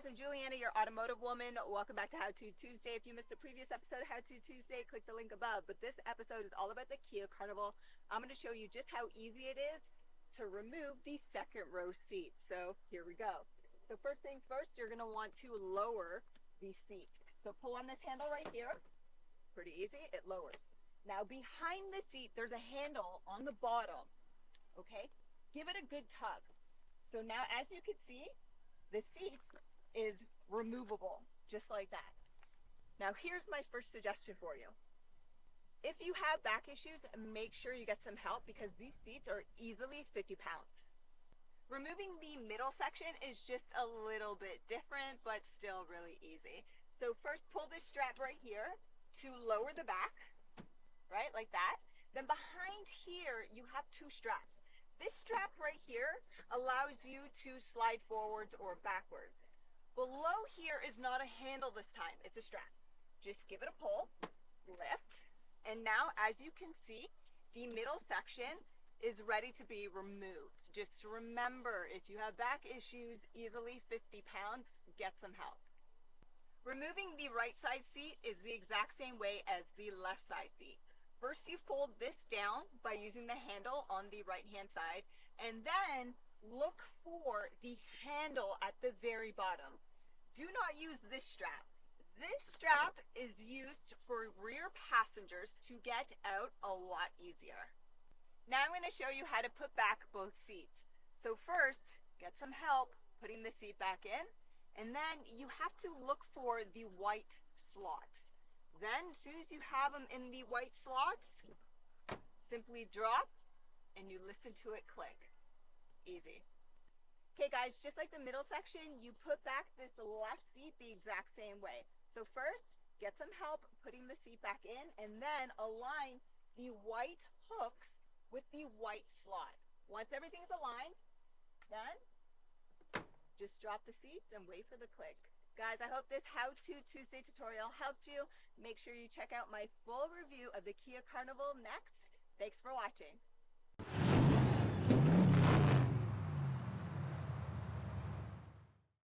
guys, I'm Juliana, your automotive woman. Welcome back to How To Tuesday. If you missed a previous episode of How To Tuesday, click the link above. But this episode is all about the Kia Carnival. I'm going to show you just how easy it is to remove the second row seat. So here we go. So first things first, you're going to want to lower the seat. So pull on this handle right here. Pretty easy, it lowers. Now behind the seat, there's a handle on the bottom. Okay, give it a good tug. So now as you can see, the seat is removable, just like that. Now here's my first suggestion for you. If you have back issues, make sure you get some help because these seats are easily 50 pounds. Removing the middle section is just a little bit different, but still really easy. So first pull this strap right here to lower the back, right, like that. Then behind here, you have two straps. This strap right here allows you to slide forwards or backwards. Below here is not a handle this time, it's a strap. Just give it a pull, lift, and now as you can see, the middle section is ready to be removed. Just remember, if you have back issues, easily 50 pounds, get some help. Removing the right side seat is the exact same way as the left side seat. First, you fold this down by using the handle on the right-hand side, and then look for the handle at the very bottom. Do not use this strap. This strap is used for rear passengers to get out a lot easier. Now I'm going to show you how to put back both seats. So first, get some help putting the seat back in, and then you have to look for the white slots. Then, as soon as you have them in the white slots, simply drop and you listen to it click. Easy. Okay guys, just like the middle section, you put back this left seat the exact same way. So first, get some help putting the seat back in and then align the white hooks with the white slot. Once everything's aligned, then just drop the seats and wait for the click. Guys, I hope this How To Tuesday tutorial helped you. Make sure you check out my full review of the Kia Carnival next. Thanks for watching.